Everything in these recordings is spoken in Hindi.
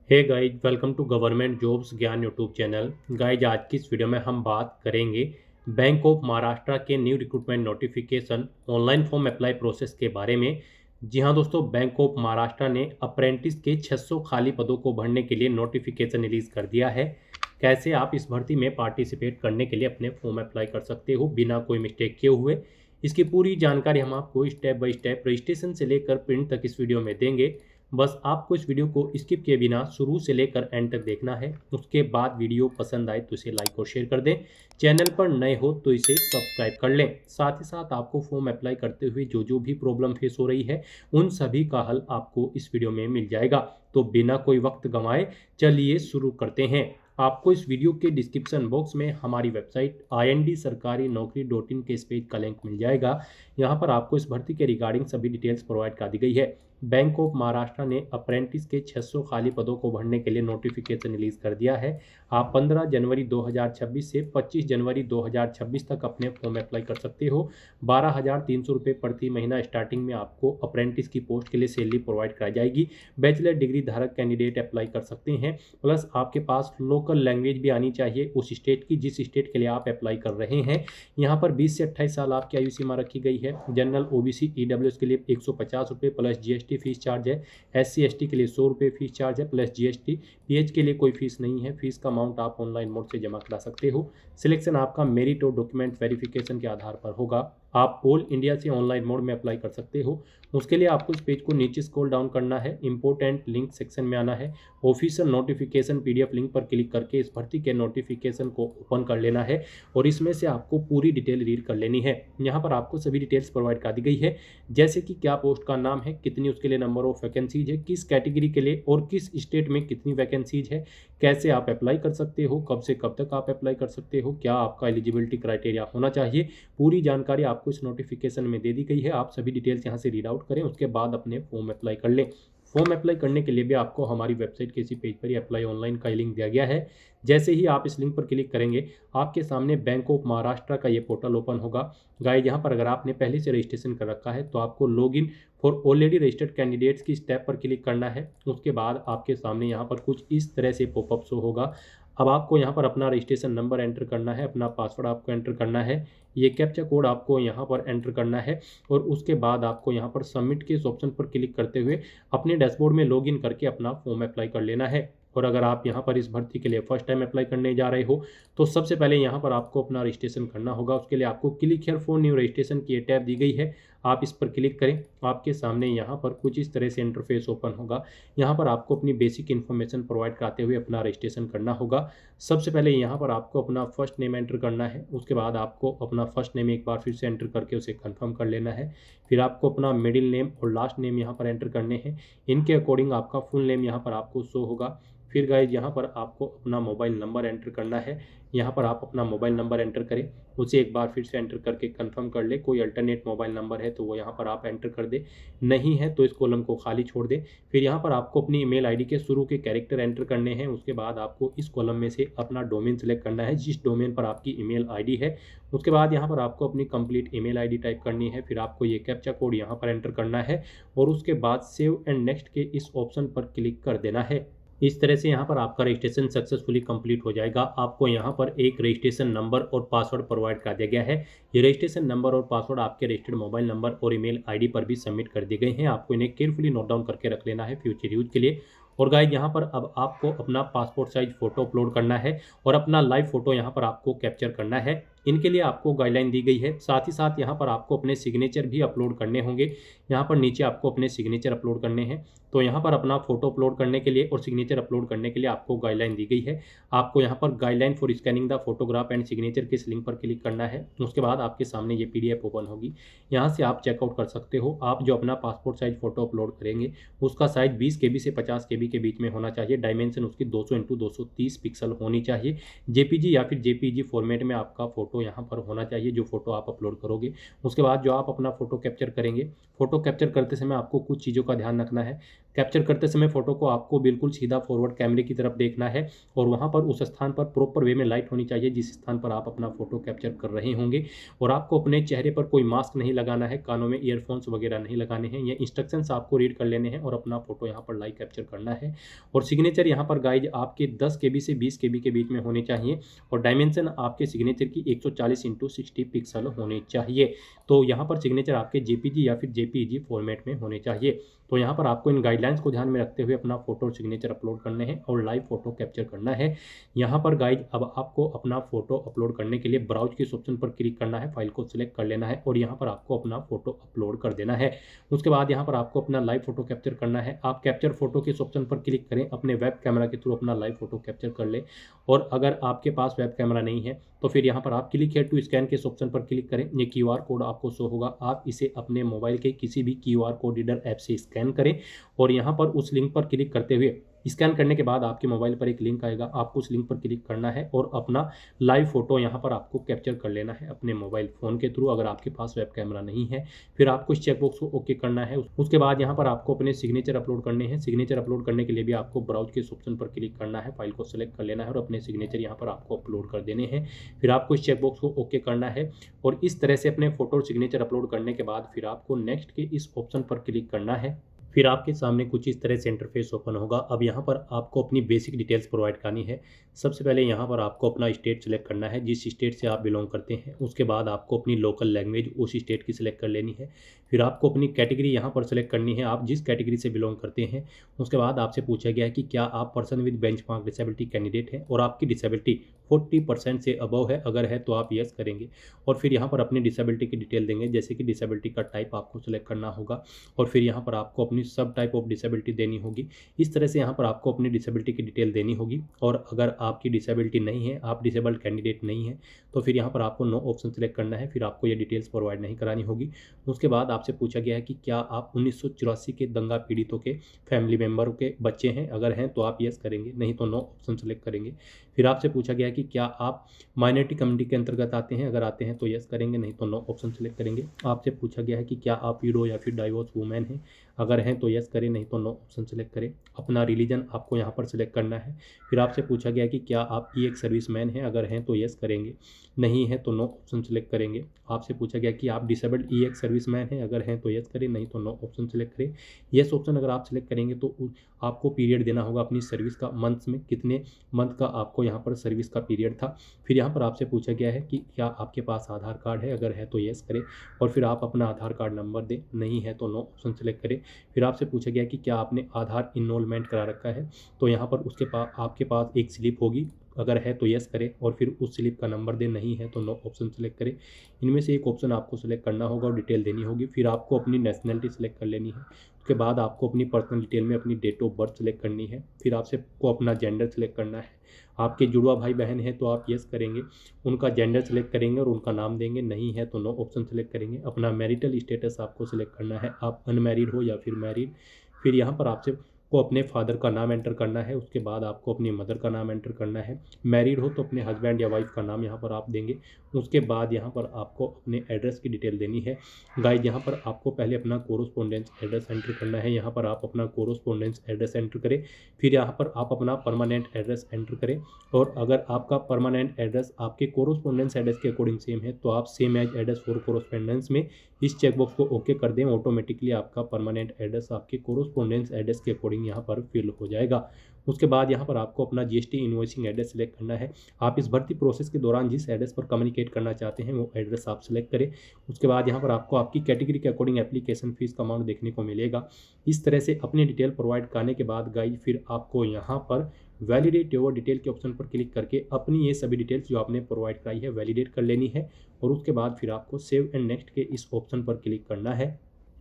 Hey guys, welcome to government jobs Gyan YouTube channel. Guys, आज की इस वीडियो में हम बात करेंगे बैंक ऑफ महाराष्ट्र के new recruitment notification online form apply process के बारे में। जी हाँ दोस्तों, बैंक ऑफ महाराष्ट्र ने अप्रेंटिस के 600 खाली पदों को भरने के लिए नोटिफिकेशन रिलीज कर दिया है। कैसे आप इस भर्ती में पार्टिसिपेट करने के लिए अपने फॉर्म अप्लाई कर सकते हो बिना कोई मिस्टेक किए हुए, इसकी पूरी जानकारी हम आपको स्टेप बाय स्टेप रजिस्ट्रेशन से लेकर प्रिंट तक इस वीडियो में देंगे। बस आपको इस वीडियो को स्किप किए बिना शुरू से लेकर एंड तक देखना है। उसके बाद वीडियो पसंद आए तो इसे लाइक और शेयर कर दें। चैनल पर नए हो तो इसे सब्सक्राइब कर लें। साथ ही साथ आपको फॉर्म अप्लाई करते हुए जो जो भी प्रॉब्लम फेस हो रही है उन सभी का हल आपको इस वीडियो में मिल जाएगा। तो बिना कोई वक्त गंवाए चलिए शुरू करते हैं। आपको इस वीडियो के डिस्क्रिप्शन बॉक्स में हमारी वेबसाइट ind-sarkari-naukri.in के इस पेज का लिंक मिल जाएगा। यहाँ पर आपको इस भर्ती के रिगार्डिंग सभी डिटेल्स प्रोवाइड कर दी गई है। बैंक ऑफ महाराष्ट्र ने अप्रेंटिस के 600 खाली पदों को भरने के लिए नोटिफिकेशन रिलीज कर दिया है। आप 15 जनवरी 2026 से 25 जनवरी 2026 तक अपने फॉर्म अप्लाई कर सकते हो। 12,300 रुपये प्रति महीना स्टार्टिंग में आपको अप्रेंटिस की पोस्ट के लिए सैलरी प्रोवाइड कराई जाएगी। बैचलर डिग्री धारक कैंडिडेट अप्लाई कर सकते हैं। प्लस आपके पास लोकल लैंग्वेज भी आनी चाहिए उस स्टेट की जिस स्टेट के लिए आप अप्लाई कर रहे हैं। यहाँ पर 20 से 28 साल आपकी आयु सीमा रखी गई है। जनरल, ओबीसी, ईडब्ल्यूएस के लिए 150 रुपये प्लस जीएसटी फीस चार्ज है। एससी एसटी के लिए 100 रुपये फीस चार्ज है प्लस जीएसटी। पीएच के लिए कोई फीस नहीं है। फीस का अमाउंट आप ऑनलाइन मोड से जमा करा सकते हो। सिलेक्शन आपका मेरिट और डॉक्यूमेंट वेरिफिकेशन के आधार पर होगा। आप ऑल इंडिया से ऑनलाइन मोड में अप्लाई कर सकते हो। उसके लिए आपको इस पेज को नीचे स्क्रॉल डाउन करना है, इंपॉर्टेंट लिंक सेक्शन में आना है, ऑफिशियल नोटिफिकेशन पीडीएफ लिंक पर क्लिक करके इस भर्ती के नोटिफिकेशन को ओपन कर लेना है और इसमें से आपको पूरी डिटेल रीड कर लेनी है। यहाँ पर आपको सभी डिटेल्स प्रोवाइड कर दी गई है, जैसे कि क्या पोस्ट का नाम है, कितनी उसके लिए नंबर ऑफ वैकेंसीज है, किस कैटेगरी के लिए और किस स्टेट में कितनी वैकेंसीज है, कैसे आप अप्लाई कर सकते हो, कब से कब तक आप अप्लाई कर सकते हो, क्या आपका एलिजिबिलिटी क्राइटेरिया होना चाहिए। पूरी जानकारी आपको इस नोटिफिकेशन में दे दी गई है। आप सभी डिटेल्स यहाँ से रीड आउट करें, उसके बाद अपने फॉर्म अप्लाई कर लें। फॉर्म अप्लाई करने के लिए भी आपको हमारी वेबसाइट के इसी पेज पर ही अप्लाई ऑनलाइन का लिंक दिया गया है। जैसे ही आप इस लिंक पर क्लिक करेंगे आपके सामने बैंक ऑफ महाराष्ट्र का ये पोर्टल ओपन होगा। गाइस, यहाँ पर अगर आपने पहले से रजिस्ट्रेशन कर रखा है तो आपको log in for already registered candidates की स्टेप पर क्लिक करना है। उसके बाद आपके सामने यहाँ पर कुछ इस तरह से पॉपअप शो होगा। अब आपको यहाँ पर अपना रजिस्ट्रेशन नंबर एंटर करना है, अपना पासवर्ड आपको एंटर करना है, ये कैप्चा कोड आपको यहाँ पर एंटर करना है और उसके बाद आपको यहाँ पर सबमिट के इस ऑप्शन पर क्लिक करते हुए अपने डैशबोर्ड में लॉगिन करके अपना फॉर्म अप्लाई कर लेना है। और अगर आप यहाँ पर इस भर्ती के लिए फर्स्ट टाइम अप्लाई करने जा रहे हो तो सबसे पहले यहाँ पर आपको अपना रजिस्ट्रेशन करना होगा। उसके लिए आपको click here for new registration की टैब दी गई है, आप इस पर क्लिक करें। आपके सामने यहाँ पर कुछ इस तरह से इंटरफेस ओपन होगा। यहाँ पर आपको अपनी बेसिक इन्फॉर्मेशन प्रोवाइड कराते हुए अपना रजिस्ट्रेशन करना होगा। सबसे पहले यहाँ पर आपको अपना फर्स्ट नेम एंटर करना है। उसके बाद आपको अपना फर्स्ट नेम एक बार फिर से एंटर करके उसे कंफर्म कर लेना है। फिर आपको अपना मिडिल नेम और लास्ट नेम यहाँ पर एंटर करने हैं। इनके अकॉर्डिंग आपका फुल नेम यहाँ पर आपको शो होगा। फिर गाइज यहाँ पर आपको अपना मोबाइल नंबर एंटर करना है। यहाँ पर आप अपना मोबाइल नंबर एंटर करें, उसे एक बार फिर से एंटर करके कंफर्म कर ले। कोई अल्टरनेट मोबाइल नंबर है तो वो यहाँ पर आप एंटर कर दे, नहीं है तो इस कॉलम को खाली छोड़ दे। फिर यहाँ पर आपको अपनी ईमेल आईडी के शुरू के कैरेक्टर एंटर करने हैं। उसके बाद आपको इस कॉलम में से अपना डोमेन सेलेक्ट करना है, जिस डोमेन पर आपकी ईमेल आईडी है। उसके बाद यहाँ पर आपको अपनी कंप्लीट ईमेल आईडी टाइप करनी है। फिर आपको ये कैप्चा कोड यहाँ पर एंटर करना है और उसके बाद सेव एंड नेक्स्ट के इस ऑप्शन पर क्लिक कर देना है। इस तरह से यहाँ पर आपका रजिस्ट्रेशन सक्सेसफुली कंप्लीट हो जाएगा। आपको यहाँ पर एक रजिस्ट्रेशन नंबर और पासवर्ड प्रोवाइड कर दिया गया है। ये रजिस्ट्रेशन नंबर और पासवर्ड आपके रजिस्टर्ड मोबाइल नंबर और ईमेल आईडी पर भी सबमिट कर दिए गए हैं। आपको इन्हें केयरफुली नोट डाउन करके रख लेना है फ्यूचर यूज के लिए। और गाइस, यहाँ पर अब आपको अपना पासपोर्ट साइज फोटो अपलोड करना है और अपना लाइव फोटो यहाँ पर आपको कैप्चर करना है। इनके लिए आपको गाइडलाइन दी गई है। साथ ही साथ यहाँ पर आपको अपने सिग्नेचर भी अपलोड करने होंगे। यहाँ पर नीचे आपको अपने सिग्नेचर अपलोड करने हैं। तो यहाँ पर अपना फोटो अपलोड करने के लिए और सिग्नेचर अपलोड करने के लिए आपको गाइडलाइन दी गई है। आपको यहाँ पर guideline for scanning the photograph and signature के इस लिंक पर क्लिक करना है। उसके बाद आपके सामने ये पीडीएफ ओपन होगी, यहाँ से आप चेकआउट कर सकते हो। आप जो अपना पासपोर्ट साइज फोटो अपलोड करेंगे उसका साइज 20 KB से 50 KB के बीच में होना चाहिए। डायमेंशन उसकी 200x230 पिक्सल होनी चाहिए। जेपीजी या फिर जेपीजी फॉर्मेट में आपका फोटो यहाँ पर होना चाहिए, जो फोटो आप अपलोड करोगे। उसके बाद जो आप अपना फोटो कैप्चर करेंगे, फोटो कैप्चर करते समय आपको कुछ चीज़ों का ध्यान रखना है। कैप्चर करते समय फ़ोटो को आपको बिल्कुल सीधा फॉरवर्ड कैमरे की तरफ देखना है और वहाँ पर उस स्थान पर प्रॉपर वे में लाइट होनी चाहिए जिस स्थान पर आप अपना फ़ोटो कैप्चर कर रहे होंगे। और आपको अपने चेहरे पर कोई मास्क नहीं लगाना है, कानों में ईयरफोन्स वगैरह नहीं लगाने हैं। ये इंस्ट्रक्शंस आपको रीड कर लेने हैं और अपना फ़ोटो यहाँ पर लाइव कैप्चर करना है। और सिग्नेचर यहाँ पर गाइज आपके 10 केबी से 20 केबी के बीच में होने चाहिए और डायमेंशन आपके सिग्नेचर की 140x60 पिक्सल होने चाहिए। तो यहाँ पर सिग्नेचर आपके जेपीजी या फिर जेपीईजी फॉर्मेट में होने चाहिए। तो यहाँ पर आपको इन गाइडलाइंस को ध्यान में रखते हुए अपना फोटो और सिग्नेचर अपलोड करने हैं और लाइव फोटो कैप्चर करना है। यहाँ पर गाइज अब आपको अपना फोटो अपलोड करने के लिए ब्राउज के इस ऑप्शन पर क्लिक करना है, फाइल को सिलेक्ट कर लेना है और यहाँ पर आपको अपना फोटो अपलोड कर देना है। उसके बाद यहाँ पर आपको अपना लाइव फोटो कैप्चर करना है। आप कैप्चर फोटो के इस ऑप्शन पर क्लिक करें, अपने वेब कैमरा के थ्रू अपना लाइव फोटो कैप्चर कर ले। और अगर आपके पास वेब कैमरा नहीं है तो फिर यहाँ पर आप क्लिक हियर टू स्कैन के इस ऑप्शन पर क्लिक करें। ये क्यूआर कोड आपको शो होगा, आप इसे अपने मोबाइल के किसी भी क्यूआर कोड रीडर ऐप से स्कैन करें और यहाँ पर उस लिंक पर क्लिक करते हुए स्कैन करने के बाद आपके मोबाइल पर एक लिंक आएगा, आपको उस लिंक पर क्लिक करना है और अपना लाइव फोटो यहाँ पर आपको कैप्चर कर लेना है अपने मोबाइल फ़ोन के थ्रू अगर आपके पास वेब कैमरा नहीं है। फिर आपको इस चेकबॉक्स को ओके करना है। उसके बाद यहाँ पर आपको अपने सिग्नेचर अपलोड करने हैं। सिग्नेचर अपलोड करने के लिए भी आपको ब्राउज के इस ऑप्शन पर क्लिक करना है, फाइल को सिलेक्ट कर लेना है और अपने सिग्नेचर यहाँ पर आपको अपलोड कर देने हैं। फिर आपको इस चेकबॉक्स को ओके करना है और इस तरह से अपने फोटो और सिग्नेचर अपलोड करने के बाद फिर आपको नेक्स्ट के इस ऑप्शन पर क्लिक करना है। फिर आपके सामने कुछ इस तरह से इंटरफेस ओपन होगा। अब यहाँ पर आपको अपनी बेसिक डिटेल्स प्रोवाइड करनी है। सबसे पहले यहाँ पर आपको अपना स्टेट सेलेक्ट करना है, जिस स्टेट से आप बिलोंग करते हैं। उसके बाद आपको अपनी लोकल लैंग्वेज उस स्टेट की सिलेक्ट कर लेनी है। फिर आपको अपनी कैटेगरी यहाँ पर सेलेक्ट करनी है, आप जिस कैटेगरी से बिलोंग करते हैं। उसके बाद आपसे पूछा गया है कि क्या आप person with benchmark disability candidate हैं और आपकी डिसेबिलिटी 40% से अबव है, अगर है तो आप यस करेंगे। और फिर यहाँ पर अपनी डिसेबिलिटी की डिटेल देंगे, जैसे कि डिसेबिलिटी का टाइप आपको सिलेक्ट करना होगा और फिर यहाँ पर आपको अपनी सब टाइप ऑफ डिसेबिलिटी देनी होगी। इस तरह से यहाँ पर आपको अपनी डिसेबिलिटी की डिटेल देनी होगी। और अगर आपकी डिसेबिलिटी नहीं है, आप डिसेबल्ड कैंडिडेट नहीं है, तो फिर यहाँ पर आपको नो ऑप्शन सेलेक्ट करना है, फिर आपको ये डिटेल्स प्रोवाइड नहीं करानी होगी। उसके बाद आपसे पूछा गया है कि क्या आप 1984 के दंगा पीड़ितों के फैमिली मेम्बर के बच्चे हैं, अगर हैं तो आप यस करेंगे, नहीं तो नो ऑप्शन सेलेक्ट करेंगे। फिर आपसे पूछा गया है कि क्या आप माइनॉरिटी कम्युनिटी के अंतर्गत आते हैं, अगर आते हैं तो यस करेंगे, नहीं तो नो ऑप्शन सेलेक्ट करेंगे। आपसे पूछा गया है कि क्या आप विडो या फिर डाइवोर्स वुमेन हैं, अगर हैं तो यस करें, नहीं तो नो ऑप्शन सेलेक्ट करें। अपना रिलीजन आपको यहाँ पर सिलेक्ट करना है। फिर आपसे पूछा गया कि क्या आप एक सर्विसमैन हैं, अगर हैं तो यस करेंगे, नहीं है तो नो ऑप्शन सेलेक्ट करेंगे। आपसे पूछा गया कि आप डिसेबल्ड एक सर्विसमैन हैं, अगर हैं तो यस करें, नहीं तो नो ऑप्शन सेलेक्ट करें। यस ऑप्शन अगर आप सिलेक्ट करेंगे तो आपको पीरियड देना होगा अपनी सर्विस का, मंथ्स में कितने मंथ का आपको यहाँ पर सर्विस का पीरियड था। फिर यहाँ पर आपसे पूछा गया है कि क्या आपके पास आधार कार्ड है, अगर है तो यस करें और फिर आप अपना आधार कार्ड नंबर दें, नहीं है तो नो ऑप्शन सेलेक्ट करें। फिर आपसे पूछा गया कि क्या आपने आधार इनरोलमेंट करा रखा है, तो यहाँ पर उसके पास आपके पास एक स्लिप होगी, अगर है तो यस करें और फिर उस स्लिप का नंबर दें, नहीं है तो नो ऑप्शन सेलेक्ट करें। इनमें से एक ऑप्शन आपको सेलेक्ट करना होगा और डिटेल देनी होगी। फिर आपको अपनी नेशनलिटी सेलेक्ट कर लेनी है। उसके बाद आपको अपनी पर्सनल डिटेल में अपनी डेट ऑफ बर्थ सेलेक्ट करनी है। फिर आपसे को अपना जेंडर सेलेक्ट करना है। आपके जुड़वा भाई बहन हैं तो आप यस करेंगे, उनका जेंडर सेलेक्ट करेंगे और उनका नाम देंगे, नहीं है तो नो ऑप्शन सेलेक्ट करेंगे। अपना मैरिटल स्टेटस आपको सेलेक्ट करना है, आप अनमैरिड हो या फिर मैरिड। फिर यहाँ पर आपसे को अपने फादर का नाम एंटर करना है। उसके बाद आपको अपनी मदर का नाम एंटर करना है। मैरिड हो तो अपने हस्बैंड या वाइफ का नाम यहाँ पर आप देंगे। उसके बाद यहाँ पर आपको अपने एड्रेस की डिटेल देनी है। गाइज यहाँ पर आपको पहले अपना कोरोस्पोंडेंस एड्रेस एंटर करना है। यहाँ पर आप अपना कोरोस्पोंडेंस एड्रेस एंटर करें। फिर यहाँ पर आप अपना परमानेंट एड्रेस एंटर करें और अगर आपका परमानेंट एड्रेस आपके कोरोस्पोंडेंस एड्रेस के अकॉर्डिंग सेम है तो आप same as address for correspondence में इस चेकबॉक्स को ओके कर दें। ऑटोमेटिकली आपका परमानेंट एड्रेस आपके कोरोस्पोंडेंस एड्रेस के अकॉर्डिंग यहाँ पर फिल हो जाएगा। उसके बाद यहाँ पर आपको अपना जीएसटी इनवॉइसिंग एड्रेस सेलेक्ट करना है। आप इस भर्ती प्रोसेस के दौरान जिस एड्रेस पर कम्युनिकेट करना चाहते हैं वो एड्रेस आप सेलेक्ट करें। उसके बाद यहाँ पर आपको आपकी कैटेगरी के अकॉर्डिंग एप्लीकेशन फीस का अमाउंट देखने को मिलेगा। इस तरह से अपनी डिटेल प्रोवाइड करने के बाद गाइज फिर आपको यहाँ पर वैलिडेट योर डिटेल के ऑप्शन पर क्लिक करके अपनी ये सभी डिटेल्स जो आपने प्रोवाइड कराई है वैलिडेट कर लेनी है और उसके बाद फिर आपको सेव एंड नेक्स्ट के इस ऑप्शन पर क्लिक करना है।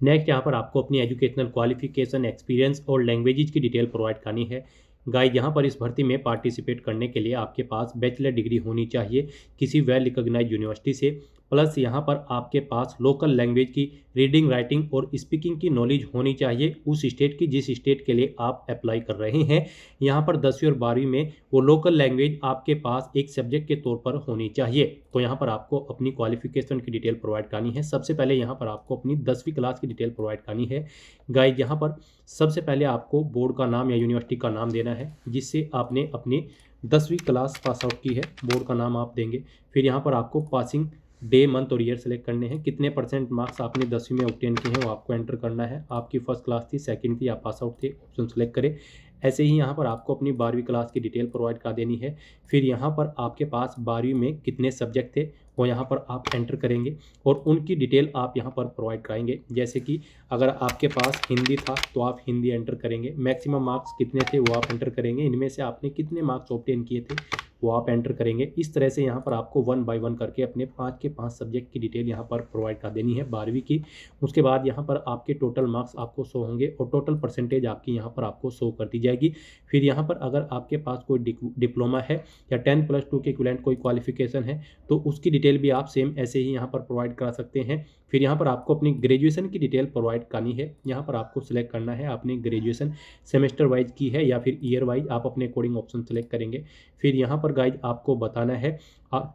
नेक्स्ट यहाँ पर आपको अपनी एजुकेशनल क्वालिफिकेशन, एक्सपीरियंस और लैंग्वेजेज की डिटेल प्रोवाइड करनी है। गाइड यहाँ पर इस भर्ती में पार्टिसिपेट करने के लिए आपके पास बैचलर डिग्री होनी चाहिए किसी वेल रिकॉग्नाइज्ड यूनिवर्सिटी से। प्लस यहाँ पर आपके पास लोकल लैंग्वेज की रीडिंग, राइटिंग और स्पीकिंग की नॉलेज होनी चाहिए उस स्टेट की जिस स्टेट के लिए आप अप्लाई कर रहे हैं। यहाँ पर 10वीं और 12वीं में वो लोकल लैंग्वेज आपके पास एक सब्जेक्ट के तौर पर होनी चाहिए। तो यहाँ पर आपको अपनी क्वालिफिकेशन की डिटेल प्रोवाइड करनी है। सबसे पहले यहाँ पर आपको अपनी 10वीं क्लास की डिटेल प्रोवाइड करनी है। गाइज यहाँ पर सबसे पहले आपको बोर्ड का नाम या यूनिवर्सिटी का नाम देना है जिससे आपने अपनी 10वीं क्लास पास आउट की है, बोर्ड का नाम आप देंगे। फिर यहाँ पर आपको पासिंग डे, मंथ और ईयर सेलेक्ट करने हैं। कितने परसेंट मार्क्स आपने 10वीं में ऑब्टेन किए हैं वो आपको एंटर करना है। आपकी फर्स्ट क्लास थी, सेकंड थी या पास आउट थे, ऑप्शन सेलेक्ट करें। ऐसे ही यहाँ पर आपको अपनी 12वीं क्लास की डिटेल प्रोवाइड कर देनी है। फिर यहाँ पर आपके पास 12वीं में कितने सब्जेक्ट थे वो यहाँ पर आप एंटर करेंगे और उनकी डिटेल आप यहाँ पर प्रोवाइड कराएंगे। जैसे कि अगर आपके पास हिंदी था तो आप हिंदी एंटर करेंगे। मैक्सिमम मार्क्स कितने थे वो आप एंटर करेंगे। इनमें से आपने कितने मार्क्स ऑब्टेन किए थे वो आप एंटर करेंगे। इस तरह से यहाँ पर आपको 1 बाय 1 करके अपने 5 के 5 सब्जेक्ट की डिटेल यहाँ पर प्रोवाइड कर देनी है 12वीं की। उसके बाद यहाँ पर आपके टोटल मार्क्स आपको शो होंगे और टोटल परसेंटेज आपकी यहाँ पर आपको शो कर दी जाएगी। फिर यहाँ पर अगर आपके पास कोई डिप्लोमा है या 10+2 के इक्विवेलेंट कोई क्वालिफिकेशन है तो उसकी डिटेल भी आप सेम ऐसे ही यहाँ पर प्रोवाइड करा सकते हैं। फिर यहाँ पर आपको अपनी ग्रेजुएशन की डिटेल प्रोवाइड करनी है। यहाँ पर आपको सिलेक्ट करना है आपने ग्रेजुएशन सेमेस्टर वाइज की है या फिर ईयर वाइज, आप अपने अकॉर्डिंग ऑप्शन सेलेक्ट करेंगे। फिर यहाँ पर गाइज आपको बताना है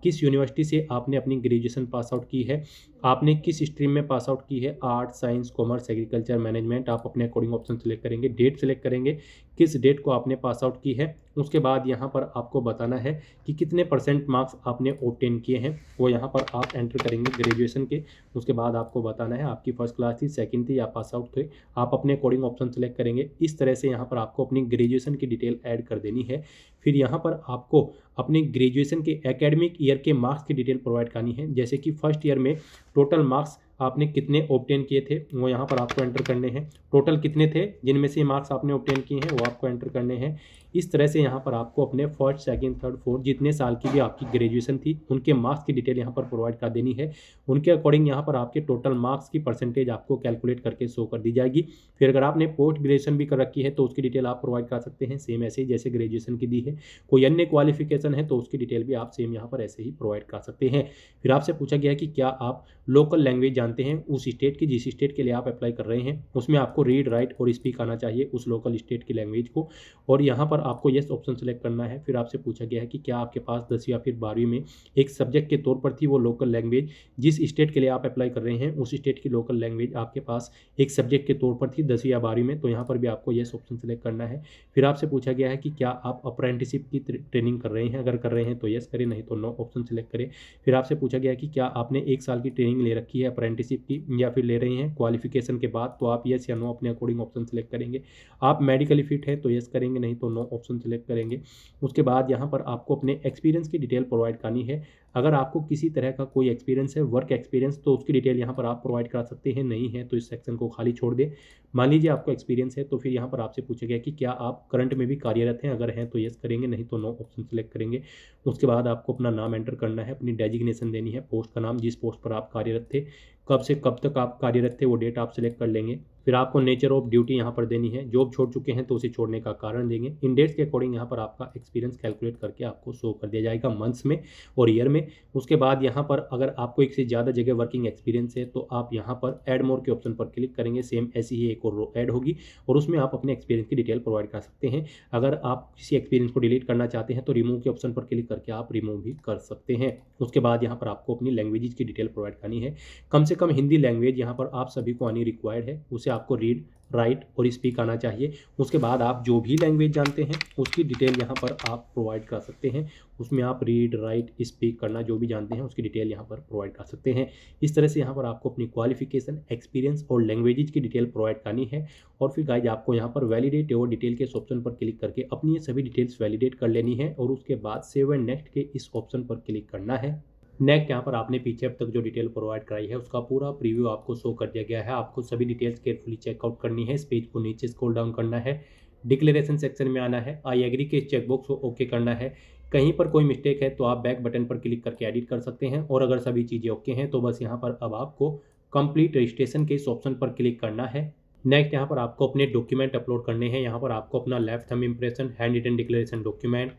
किस यूनिवर्सिटी से आपने अपनी ग्रेजुएशन पास आउट की है, आपने किस स्ट्रीम में पास आउट की है, art, science, commerce, agriculture, management, आप अपने अकॉर्डिंग ऑप्शन सेलेक्ट करेंगे। डेट सेलेक्ट करेंगे किस डेट को आपने पास आउट की है। उसके बाद यहाँ पर आपको बताना है कि कितने परसेंट मार्क्स आपने ऑब्टेन किए हैं वो यहाँ पर आप एंटर करेंगे ग्रेजुएशन के। उसके बाद आपको बताना है आपकी फर्स्ट क्लास थी, सेकंड थी या पास आउट थे, आप अपने अकॉर्डिंग ऑप्शन सेलेक्ट करेंगे। इस तरह से यहाँ पर आपको अपनी ग्रेजुएशन की डिटेल ऐड कर देनी है। फिर यहाँ पर आपको अपने ग्रेजुएशन के एकेडमिक ईयर के मार्क्स की डिटेल प्रोवाइड करनी है। जैसे कि फर्स्ट ईयर में टोटल मार्क्स आपने कितने ऑब्टेन किए थे वो यहाँ पर आपको एंटर करने हैं। टोटल कितने थे जिनमें से मार्क्स आपने ऑब्टेन किए हैं वो आपको एंटर करने हैं। इस तरह से यहाँ पर आपको अपने फर्स्ट, सेकंड, थर्ड, फोर्थ जितने साल की भी आपकी ग्रेजुएशन थी उनके मार्क्स की डिटेल यहाँ पर प्रोवाइड कर देनी है। उनके अकॉर्डिंग यहाँ पर आपके टोटल मार्क्स की परसेंटेज आपको कैलकुलेट करके शो कर दी जाएगी। फिर अगर आपने पोस्ट ग्रेजुएशन भी कर रखी है तो उसकी डिटेल आप प्रोवाइड कर सकते हैं सेम ऐसे ही जैसे ग्रेजुएशन की दी है। कोई अन्य क्वालिफिकेशन है तो उसकी डिटेल भी आप सेम यहाँ पर ऐसे ही प्रोवाइड कर सकते हैं। फिर आपसे पूछा गया है कि क्या आप लोकल लैंग्वेज जानते हैं उस स्टेट की जिस स्टेट के लिए आप अप्लाई कर रहे हैं, उसमें आपको रीड, राइट और स्पीक आना चाहिए उस लोकल स्टेट की लैंग्वेज को, और यहाँ पर आपको यस ऑप्शन सेलेक्ट करना है। फिर आपसे पूछा गया है कि क्या आपके पास 10वीं या फिर 12वीं में एक सब्जेक्ट के तौर पर थी वो लोकल लैंग्वेज जिस स्टेट के लिए आप अप्लाई कर रहे हैं उस स्टेट की लोकल लैंग्वेज आपके पास एक सब्जेक्ट के तौर पर थी 10वीं या 12वीं में, तो यहाँ पर भी आपको यस ऑप्शन सेलेक्ट करना है। फिर आपसे पूछा गया है कि क्या आप अप्रेंटिसशिप की ट्रेनिंग कर रहे हैं, अगर कर रहे हैं तो यस करें, नहीं तो नो ऑप्शन सेलेक्ट करें। फिर आपसे पूछा गया है कि क्या आपने 1 साल की ट्रेनिंग ले रखी है अप्रेंटिसशिप की या फिर ले रहे हैं क्वालिफिकेशन के बाद, तो आप यस या नो अपने अकॉर्डिंग ऑप्शन सेलेक्ट करेंगे। आप मेडिकली फिट है तो यस करेंगे, नहीं तो नो ऑप्शन सेलेक्ट करेंगे। उसके बाद यहाँ पर आपको अपने एक्सपीरियंस की डिटेल प्रोवाइड करनी है। अगर आपको किसी तरह का कोई एक्सपीरियंस है, वर्क एक्सपीरियंस, तो उसकी डिटेल यहाँ पर आप प्रोवाइड कर सकते हैं। नहीं है तो इस सेक्शन को खाली छोड़ दें। मान लीजिए आपको एक्सपीरियंस है तो फिर यहाँ पर आपसे पूछा गया कि क्या आप करंट में भी कार्यरत हैं, अगर हैं तो यस करेंगे, नहीं तो नो ऑप्शन सेलेक्ट करेंगे। उसके बाद आपको अपना नाम एंटर करना है, अपनी डेजिग्नेशन देनी है, पोस्ट का नाम, जिस पोस्ट पर आप कार्यरत थे, कब से कब तक आप कार्यरत थे वो डेट आप सिलेक्ट कर लेंगे। फिर आपको नेचर ऑफ ड्यूटी यहाँ पर देनी है, जॉब छोड़ चुके हैं तो उसे छोड़ने का कारण देंगे। इन डेट्स के अकॉर्डिंग यहाँ पर आपका एक्सपीरियंस कैलकुलेट करके आपको शो कर दिया जाएगा मंथ्स में और ईयर में। उसके बाद यहाँ पर अगर आपको एक से ज़्यादा जगह वर्किंग एक्सपीरियंस है तो आप यहाँ पर ऐड मोर के ऑप्शन पर क्लिक करेंगे। सेम ऐसी ही एक और रो ऐड होगी और उसमें आप अपने एक्सपीरियंस की डिटेल प्रोवाइड कर सकते हैं। अगर आप किसी एक्सपीरियंस को डिलीट करना चाहते हैं तो रिमूव के ऑप्शन पर क्लिक करके आप रिमूव भी कर सकते हैं। उसके बाद यहाँ पर आपको अपनी लैंग्वेजेस की डिटेल प्रोवाइड करनी है। कम से कम हिंदी लैंग्वेज यहाँ पर आप सभी को आनी रिक्वायर्ड है, उसे आपको रीड, राइट और स्पीक आना चाहिए। उसके बाद आप जो भी लैंग्वेज जानते हैं उसकी डिटेल यहाँ पर आप प्रोवाइड कर सकते हैं। उसमें आप रीड, राइट, स्पीक करना जो भी जानते हैं उसकी डिटेल यहाँ पर प्रोवाइड कर सकते हैं। इस तरह से यहाँ पर आपको अपनी क्वालिफिकेशन, एक्सपीरियंस और लैंग्वेजेज की डिटेल प्रोवाइड करनी है। और फिर गाइज आपको यहाँ पर वैलिडेट और डिटेल के इस ऑप्शन पर क्लिक करके अपनी ये सभी डिटेल्स वैलिडेट कर लेनी है और उसके बाद सेव एंड नेक्स्ट के इस ऑप्शन पर क्लिक करना है। नेक्स्ट यहाँ पर आपने पीछे अब तक जो डिटेल प्रोवाइड कराई है उसका पूरा प्रीव्यू आपको शो कर दिया गया है। आपको सभी डिटेल्स केयरफुली चेकआउट करनी है। इस पेज को नीचे स्क्रॉल डाउन करना है, डिक्लेरेशन सेक्शन में आना है, आई एग्री के चेकबॉक्स को ओके करना है। कहीं पर कोई मिस्टेक है तो आप बैक बटन पर क्लिक करके एडिट कर सकते हैं और अगर सभी चीज़ें ओके हैं तो बस यहाँ पर अब आपको कंप्लीट रजिस्ट्रेशन के इस ऑप्शन पर क्लिक करना है। नेक्स्ट यहाँ पर आपको अपने डॉक्यूमेंट अपलोड करने हैं। यहाँ पर आपको अपना left thumb impression, hand written declaration document,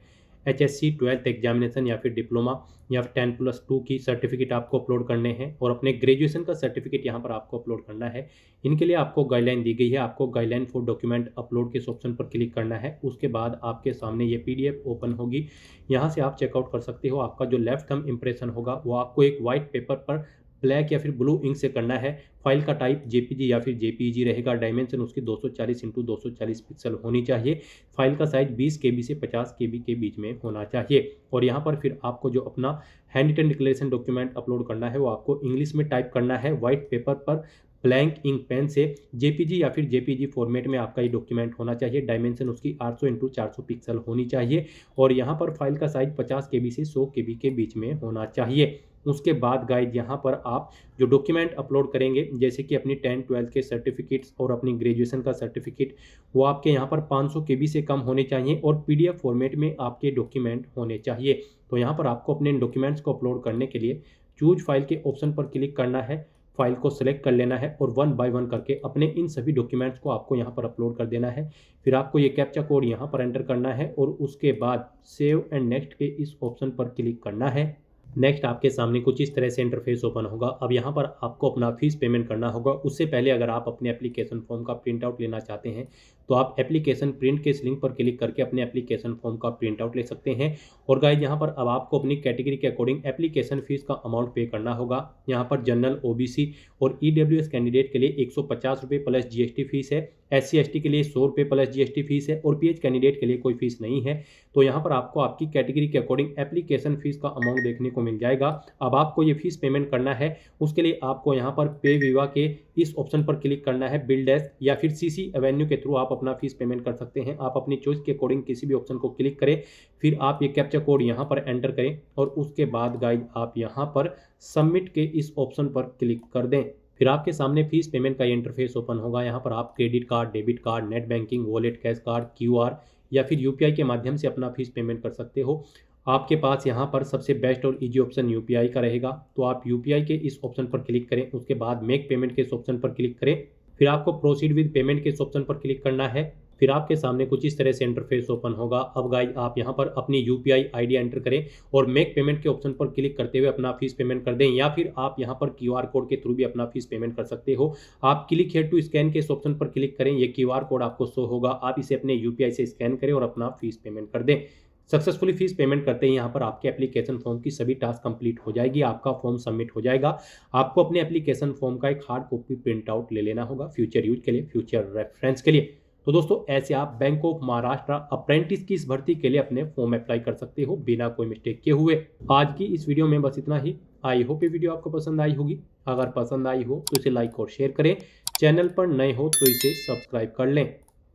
HSC 12th examination या फिर डिप्लोमा या फिर 10+2 की सर्टिफिकेट आपको अपलोड करने हैं और अपने ग्रेजुएशन का सर्टिफिकेट यहाँ पर आपको अपलोड करना है। इनके लिए आपको गाइडलाइन दी गई है। आपको गाइडलाइन फॉर डॉक्यूमेंट अपलोड के इस ऑप्शन पर क्लिक करना है। उसके बाद आपके सामने ये PDF ओपन होगी। यहाँ से आप चेकआउट कर सकते हो। आपका जो लेफ्ट थंब इम्प्रेशन होगा वो आपको एक वाइट पेपर पर ब्लैक या फिर ब्लू इंक से करना है। फाइल का टाइप JPG या फिर JPEG रहेगा। डायमेंशन उसकी 240x240 पिक्सल होनी चाहिए। फाइल का साइज 20 KB से 50 KB के बीच में होना चाहिए। और यहाँ पर फिर आपको जो अपना hand written declaration document upload करना है वो आपको इंग्लिश में टाइप करना है वाइट पेपर पर ब्लैंक इंक पेन से। JPG या फिर JPG फॉर्मेट में आपका ये डॉक्यूमेंट होना चाहिए। डायमेंशन उसकी 800x400 पिक्सल होनी चाहिए और यहाँ पर फाइल का साइज 50 KB से 100 KB के बीच में होना चाहिए। उसके बाद गाइज यहाँ पर आप जो डॉक्यूमेंट अपलोड करेंगे जैसे कि अपनी 10th 12th के सर्टिफिकेट्स और अपनी ग्रेजुएशन का सर्टिफिकेट वो आपके यहाँ पर 500 KB से कम होने चाहिए और PDF फॉर्मेट में आपके डॉक्यूमेंट होने चाहिए। तो यहाँ पर आपको अपने डॉक्यूमेंट्स को अपलोड करने के लिए चूज फाइल के ऑप्शन पर क्लिक करना है। फाइल को सिलेक्ट कर लेना है और 1 बाय 1 करके अपने इन सभी डॉक्यूमेंट्स को आपको यहाँ पर अपलोड कर देना है। फिर आपको ये कैप्चा कोड यहाँ पर एंटर करना है और उसके बाद सेव एंड नेक्स्ट के इस ऑप्शन पर क्लिक करना है। नेक्स्ट आपके सामने कुछ इस तरह से इंटरफेस ओपन होगा। अब यहाँ पर आपको अपना फीस पेमेंट करना होगा। उससे पहले अगर आप अपने एप्लीकेशन फॉर्म का प्रिंट आउट लेना चाहते हैं तो आप एप्लीकेशन प्रिंट के इस लिंक पर क्लिक करके अपने एप्लीकेशन फॉर्म का प्रिंट आउट ले सकते हैं। और गाइस यहाँ पर अब आपको अपनी कैटेगरी के अकॉर्डिंग एप्लीकेशन फीस का अमाउंट पे करना होगा। यहाँ पर जनरल, OBC और EWS कैंडिडेट के लिए 150 रुपये प्लस GST फीस है। SC ST के लिए 100 रुपये प्लस GST फीस है और PH कैंडिडेट के लिए कोई फीस नहीं है। तो यहाँ पर आपको आपकी कैटेगरी के अकॉर्डिंग एप्लीकेशन फीस का अमाउंट देखने को मिल जाएगा। अब आपको ये फीस पेमेंट करना है। उसके लिए आपको यहाँ पर पे विवा के इस ऑप्शन पर क्लिक करना है। बिल डेस्क या फिर CC एवेन्यू के थ्रू आप अपना फीस पेमेंट कर सकते हैं। आप अपनी चॉइस के अकॉर्डिंग किसी भी ऑप्शन को क्लिक करें। फिर आप ये कैप्चा कोड यहाँ पर एंटर करें और उसके बाद गाइड आप यहाँ पर सबमिट के इस ऑप्शन पर क्लिक कर दें। फिर आपके सामने फीस पेमेंट का ये इंटरफेस ओपन होगा। यहाँ पर आप credit card, debit card, net banking, wallet, cash card, QR या फिर UPI के माध्यम से अपना फीस पेमेंट कर सकते हो। आपके पास यहाँ पर सबसे बेस्ट और इजी ऑप्शन UPI का रहेगा। तो आप UPI के इस ऑप्शन पर क्लिक करें। उसके बाद मेक पेमेंट के इस ऑप्शन पर क्लिक करें। फिर आपको प्रोसीड विद पेमेंट के इस ऑप्शन पर क्लिक करना है। फिर आपके सामने कुछ इस तरह से इंटरफेस ओपन होगा। अब गाइस आप यहाँ पर अपनी UPI ID एंटर करें और मेक पेमेंट के ऑप्शन पर क्लिक करते हुए अपना फीस पेमेंट कर दें या फिर आप यहाँ पर QR कोड के थ्रू भी अपना फीस पेमेंट कर सकते हो। आप क्लिक हियर टू स्कैन के इस ऑप्शन पर क्लिक करें। ये QR कोड आपको शो होगा। आप इसे अपने UPI से स्कैन करें और अपना फीस पेमेंट कर दें। सक्सेसफुली फीस पेमेंट करते ही यहाँ पर आपके एप्लीकेशन फॉर्म की सभी टास्क कंप्लीट हो जाएगी। आपका फॉर्म सबमिट हो जाएगा। आपको अपने एप्लीकेशन फॉर्म का एक हार्ड कॉपी प्रिंट आउट ले लेना होगा फ्यूचर यूज के लिए, फ्यूचर रेफरेंस के लिए। तो दोस्तों ऐसे आप बैंक ऑफ महाराष्ट्र अप्रेंटिस की इस भर्ती के लिए अपने फॉर्म अप्लाई कर सकते हो बिना कोई मिस्टेक किए हुए। आज की इस वीडियो में बस इतना ही। आई होप ये वीडियो आपको पसंद आई होगी। अगर पसंद आई हो तो इसे लाइक और शेयर करें। चैनल पर नए हो तो इसे सब्सक्राइब कर लें।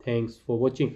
Thanks for watching.